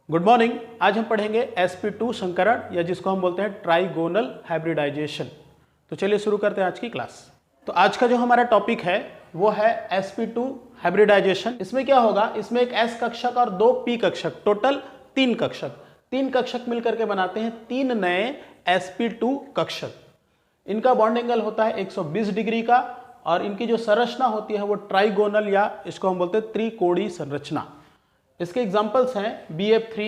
Good morning. आज हम पढ़ेंगे sp2 संकरण या जिसको हम बोलते हैं ट्राइगोनल हाइब्रिडाइजेशन। तो चलिए शुरू करते हैं आज की क्लास। तो आज का जो हमारा टॉपिक है वो है sp2 हाइब्रिडाइजेशन। इसमें क्या होगा, इसमें एक s कक्षक और दो p कक्षक, टोटल तीन कक्षक मिलकर के बनाते हैं तीन नए sp2 कक्षक। इनका बॉन्ड एंगल होता है 120 डिग्री का और इनकी जो संरचना होती है वो ट्राइगोनल या इसको हम बोलते हैं त्रिकोणीय संरचना। इसके एग्जाम्पल्स हैं BF3,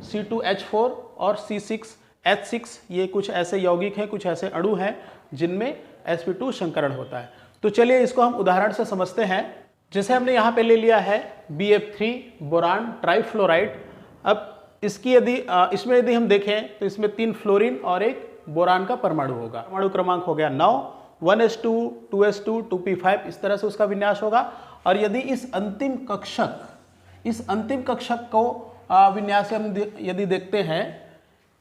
C2H4 और C6H6। ये कुछ ऐसे यौगिक हैं, कुछ ऐसे अणु हैं जिनमें sp2 संकरण होता है। तो चलिए इसको हम उदाहरण से समझते हैं। जैसे हमने यहाँ पे ले लिया है BF3 बोरान ट्राइफ्लोराइड। अब इसकी इसमें यदि हम देखें तो इसमें 3 फ्लोरीन और एक बोरान का परमाणु होगा। परमाणु क्रमांक हो गया 9, 1s2, 2s2, 2p5, इस तरह से उसका विन्यास होगा। और यदि इस अंतिम कक्षक को विन्यास हम यदि देखते हैं,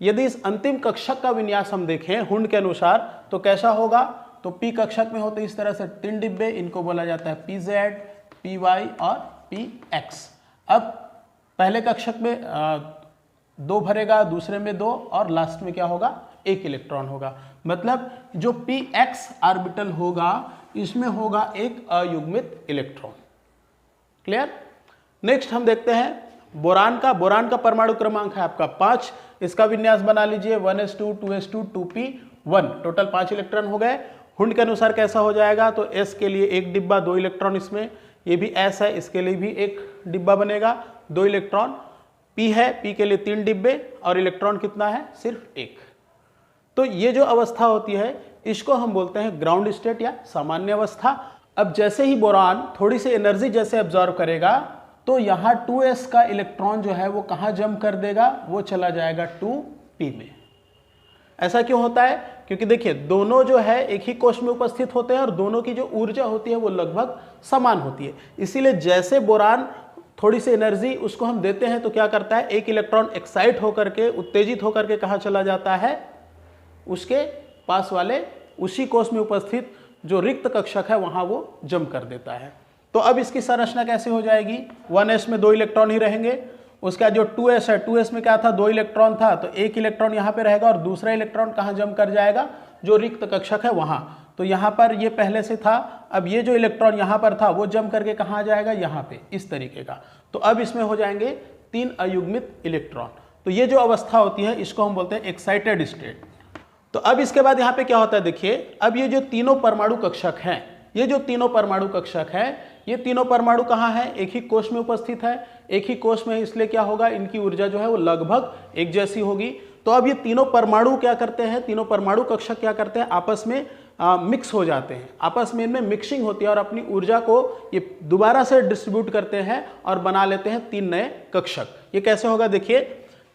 यदि इस अंतिम कक्षक का विन्यास हम देखें हुंड के अनुसार तो कैसा होगा, तो P कक्षक में होते इस तरह से 3 डिब्बे, इनको बोला जाता है PZ, PY और PX। अब पहले कक्षक में 2 भरेगा, दूसरे में 2 और लास्ट में क्या होगा, 1 इलेक्ट्रॉन होगा। मतलब जो PX ऑर्बिटल होगा इसमें होगा एक अयुग्मित इलेक्ट्रॉन। क्लियर। नेक्स्ट हम देखते हैं बोरान का परमाणु क्रमांक है आपका 5। इसका विन्यास बना लीजिए 1s2, 2s2, 2p1, total 5 electron हो गए। हुंड के अनुसार कैसा हो जाएगा, तो S के लिए 1 डिब्बा 2 इलेक्ट्रॉन, इसमें ये भी S है, इसके लिए भी 1 डिब्बा बनेगा 2 इलेक्ट्रॉन। P है, P के लिए 3 डिब्बे और इलेक्ट्रॉन कितना है, सिर्फ 1। तो ये जो अवस्था होती है इसको हम बोलते हैं ग्राउंड स्टेट या सामान्य अवस्था। अब जैसे ही बोरान थोड़ी सी एनर्जी जैसे एब्जॉर्व करेगा तो यहाँ 2s का इलेक्ट्रॉन जो है वो कहाँ जंप कर देगा, वो चला जाएगा 2p में। ऐसा क्यों होता है, क्योंकि देखिए दोनों जो है एक ही कोश में उपस्थित होते हैं और दोनों की जो ऊर्जा होती है वो लगभग समान होती है। इसीलिए जैसे बोरान थोड़ी सी एनर्जी उसको हम देते हैं तो क्या करता है, एक इलेक्ट्रॉन एक्साइट होकर के, उत्तेजित होकर के कहाँ चला जाता है, उसके पास वाले उसी कोश में उपस्थित जो रिक्त कक्षक है वहां वो जंप कर देता है। तो अब इसकी संरचना कैसे हो जाएगी, 1s में 2 इलेक्ट्रॉन ही रहेंगे। उसका जो 2s है, 2s में क्या था, 2 इलेक्ट्रॉन था, तो 1 इलेक्ट्रॉन यहाँ पे रहेगा और दूसरा इलेक्ट्रॉन कहाँ जंप कर जाएगा, जो रिक्त कक्षक है वहां। तो यहाँ पर ये पहले से था, अब ये जो इलेक्ट्रॉन यहाँ पर था वो जंप करके कहाँ आ जाएगा, यहाँ पे, इस तरीके का। तो अब इसमें हो जाएंगे 3 अयुग्मित इलेक्ट्रॉन। तो ये जो अवस्था होती है इसको हम बोलते हैं एक्साइटेड स्टेट। तो अब इसके बाद यहाँ पे क्या होता है, देखिए अब ये जो तीनों परमाणु कक्षक हैं, ये जो तीनों परमाणु कक्षक है, ये तीनों परमाणु कहाँ है, एक ही कोश में उपस्थित है। एक ही कोश में, इसलिए क्या होगा, इनकी ऊर्जा जो है वो लगभग एक जैसी होगी। तो अब ये तीनों परमाणु क्या करते हैं, तीनों परमाणु कक्षक क्या करते हैं, आपस में मिक्स हो जाते हैं, आपस में इनमें मिक्सिंग होती है और अपनी ऊर्जा को ये दोबारा से डिस्ट्रीब्यूट करते हैं और बना लेते हैं 3 नए कक्षक। ये कैसे होगा, देखिए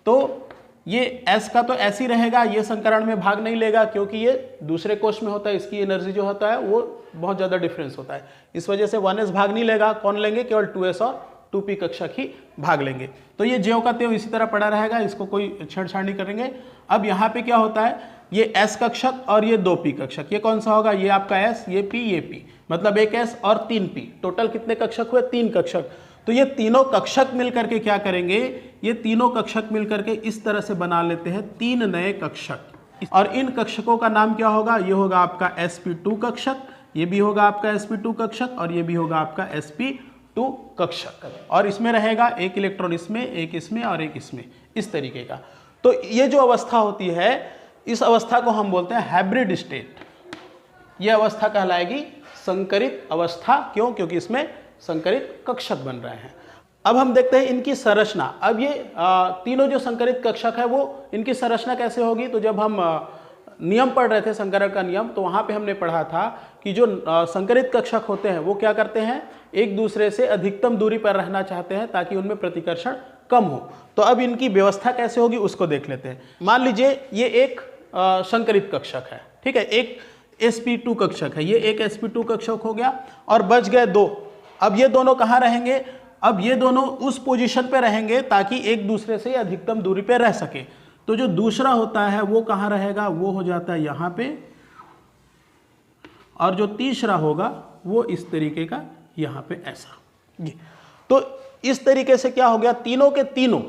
तो ये S का तो ऐसे ही रहेगा, ये संकरण में भाग नहीं लेगा क्योंकि ये दूसरे कोश में होता है, इसकी एनर्जी जो होता है वो बहुत ज़्यादा डिफरेंस होता है। इस वजह से 1s भाग नहीं लेगा, कौन लेंगे, केवल 2s और 2p कक्षक ही भाग लेंगे। तो ये ज्यों का त्यों इसी तरह पड़ा रहेगा, इसको कोई छेड़छाड़ नहीं करेंगे। अब यहाँ पे क्या होता है, ये S कक्षक और ये 2p कक्षक, ये कौन सा होगा, ये आपका S, ये P, मतलब एक S और 3p, टोटल कितने कक्षक हुए, 3 कक्षक। तो ये तीनों कक्षक मिलकर के क्या करेंगे, ये तीनों कक्षक मिलकर के इस तरह से बना लेते हैं 3 नए कक्षक। और इन कक्षकों का नाम क्या होगा, ये होगा आपका sp2 कक्षक, ये भी होगा आपका sp2 कक्षक और ये भी होगा आपका sp2 कक्षक। और इसमें रहेगा एक इलेक्ट्रॉन इसमें, एक इसमें और एक इसमें, इस तरीके का। तो ये जो अवस्था होती है इस अवस्था को हम बोलते हैं हाइब्रिड स्टेट। यह अवस्था कहलाएगी संकरित अवस्था। क्यों, क्योंकि इसमें संकरित कक्षक बन रहे हैं। अब हम देखते हैं इनकी संरचना। अब ये तीनों जो संकरित कक्षक है वो इनकी संरचना कैसे होगी, तो जब हम नियम पढ़ रहे थे संकरण का नियम, तो वहां पे हमने पढ़ा था कि जो संकरित कक्षक होते हैं वो क्या करते हैं, एक दूसरे से अधिकतम दूरी पर रहना चाहते हैं ताकि उनमें प्रतिकर्षण कम हो। तो अब इनकी व्यवस्था कैसे होगी उसको देख लेते हैं। मान लीजिए ये एक संकरित कक्षक है, ठीक है, एक sp2 कक्षक है, ये एक sp2 कक्षक हो गया और बच गए 2। अब ये दोनों कहाँ रहेंगे, अब ये दोनों उस पोजीशन पे रहेंगे ताकि एक दूसरे से अधिकतम दूरी पे रह सके। तो जो दूसरा होता है वो कहाँ रहेगा, वो हो जाता है यहाँ पे, और जो तीसरा होगा वो इस तरीके का यहाँ पे ऐसा। तो इस तरीके से क्या हो गया, तीनों के तीनों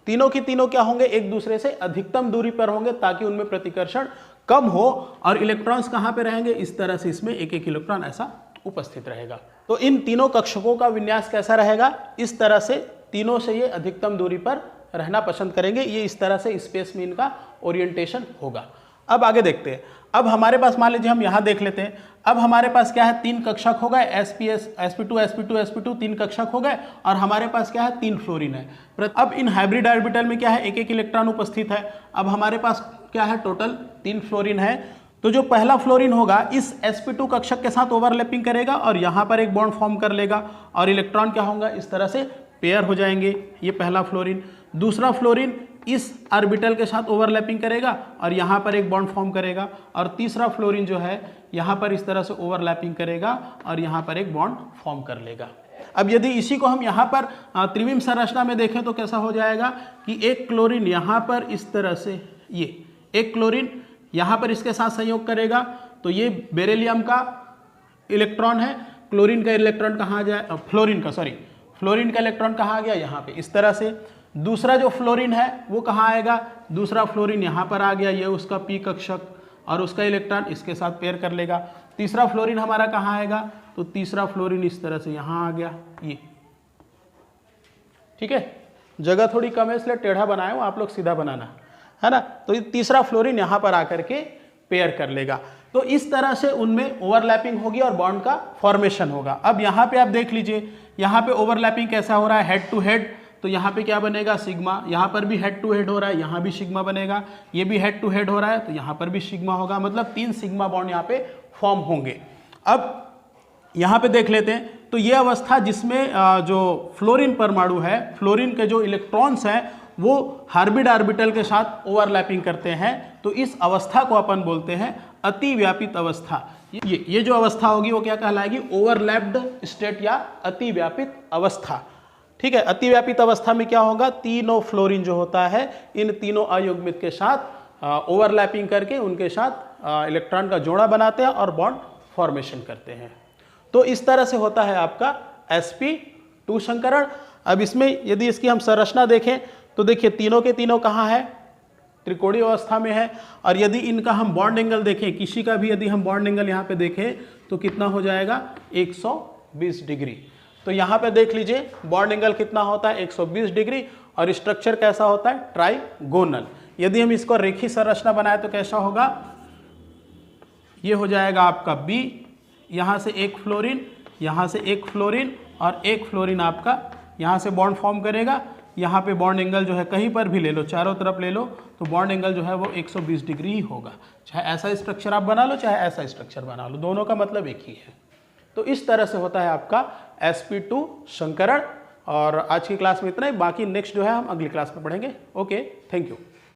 तीनों की तीनों क्या होंगे, एक दूसरे से अधिकतम दूरी पर होंगे ताकि उनमें प्रतिकर्षण कम हो, और इलेक्ट्रॉन्स कहां पे रहेंगे, इस तरह से इसमें एक एक इलेक्ट्रॉन ऐसा उपस्थित रहेगा। तो इन तीनों कक्षकों का विन्यास कैसा रहेगा, इस तरह से तीनों से ये अधिकतम दूरी पर रहना पसंद करेंगे, ये इस तरह से स्पेस में इनका ओरिएंटेशन होगा। अब आगे देखते हैं। अब हमारे पास मान लीजिए हम यहां देख लेते हैं, अब हमारे पास क्या है, 3 कक्षक हो गए, sp2 sp2 sp2 3 कक्षक हो गए, और हमारे पास क्या है, 3 फ्लोरीन है। अब इन हाइब्रिड ऑर्बिटल में क्या है, एक एक इलेक्ट्रॉन उपस्थित है। अब हमारे पास क्या है, टोटल 3 फ्लोरीन है। तो जो पहला फ्लोरीन होगा इस sp2 कक्षक के साथ ओवरलैपिंग करेगा और यहां पर एक बॉन्ड फॉर्म कर लेगा, और इलेक्ट्रॉन क्या होगा, इस तरह से पेयर हो जाएंगे, ये पहला फ्लोरीन। दूसरा फ्लोरीन इस ऑर्बिटल के साथ ओवरलैपिंग करेगा और यहाँ पर एक बॉन्ड फॉर्म करेगा, और तीसरा फ्लोरीन जो है यहाँ पर इस तरह से ओवरलैपिंग करेगा और यहाँ पर एक बॉन्ड फॉर्म कर लेगा। अब यदि इसी को हम यहाँ पर त्रिविम संरचना में देखें तो कैसा हो जाएगा कि एक क्लोरीन यहाँ पर इस तरह से, ये एक क्लोरीन यहाँ पर इसके साथ संयोग करेगा, तो ये बेरिलियम का इलेक्ट्रॉन है, क्लोरीन का इलेक्ट्रॉन कहाँ जाए, फ्लोरीन का इलेक्ट्रॉन कहाँ आ गया, यहाँ पे इस तरह से। दूसरा जो फ्लोरीन है वो कहाँ आएगा, दूसरा फ्लोरीन यहाँ पर आ गया, ये उसका p कक्षक, और उसका इलेक्ट्रॉन इसके साथ पेयर कर लेगा। तीसरा फ्लोरीन हमारा कहाँ आएगा, तो तीसरा फ्लोरीन इस तरह से यहाँ आ गया, ये ठीक है। जगह थोड़ी कम है इसलिए टेढ़ा बनाया हूँ, आप लोग सीधा बनाना है ना। तो तीसरा फ्लोरीन यहाँ पर आकर के पेयर कर लेगा। तो इस तरह से उनमें ओवरलैपिंग होगी और बॉन्ड का फॉर्मेशन होगा। अब यहाँ पे आप देख लीजिए, यहाँ पे ओवरलैपिंग कैसा हो रहा है, हेड टू हेड, तो यहाँ पे क्या बनेगा, सिग्मा। यहाँ पर भी हेड टू हेड हो रहा है, यहाँ भी सिग्मा बनेगा। ये भी हेड टू हेड हो रहा है तो यहाँ पर भी सिग्मा होगा, मतलब 3 सिग्मा बॉन्ड यहाँ पे फॉर्म होंगे। अब यहाँ पे देख लेते हैं, तो ये अवस्था जिसमें जो फ्लोरीन परमाणु है, फ्लोरीन के जो इलेक्ट्रॉन्स हैं वो हार्बिड ऑर्बिटल के साथ ओवरलैपिंग करते हैं, तो इस अवस्था को अपन बोलते हैं अतिव्यापित अवस्था। ये जो अवस्था होगी वो क्या कहलाएगी, ओवरलैप्ड स्टेट या अतिव्यापित अवस्था। ठीक है, अतिव्यापित अवस्था में क्या होगा, तीनों फ्लोरीन जो होता है इन तीनों अयुग्मित के साथ ओवरलैपिंग करके उनके साथ इलेक्ट्रॉन का जोड़ा बनाते हैं और बॉन्ड फॉर्मेशन करते हैं। तो इस तरह से होता है आपका sp2 संकरण। अब इसमें यदि इसकी हम संरचना देखें तो देखिए तीनों के तीनों कहाँ है, त्रिकोणीय अवस्था में है। और यदि इनका हम बॉन्ड एंगल देखें, किसी का भी यदि हम बॉन्ड एंगल यहाँ पे देखें तो कितना हो जाएगा, 120 डिग्री। तो यहाँ पे देख लीजिए बॉन्ड एंगल कितना होता है, 120 डिग्री, और स्ट्रक्चर कैसा होता है, ट्राइगोनल। यदि हम इसको रेखीय संरचना बनाए तो कैसा होगा, ये हो जाएगा आपका B, यहाँ से एक फ्लोरीन, यहाँ से एक फ्लोरीन, और एक फ्लोरीन आपका यहाँ से बॉन्ड फॉर्म करेगा। यहाँ पे बॉन्ड एंगल जो है कहीं पर भी ले लो, चारों तरफ ले लो, तो बॉन्ड एंगल जो है वो 120 डिग्री ही होगा। चाहे ऐसा स्ट्रक्चर आप बना लो चाहे ऐसा स्ट्रक्चर बना लो, दोनों का मतलब एक ही है। तो इस तरह से होता है आपका sp2 संकरण। और आज की क्लास में इतना ही, बाकी नेक्स्ट जो है हम अगली क्लास में पढ़ेंगे। Okay, thank you.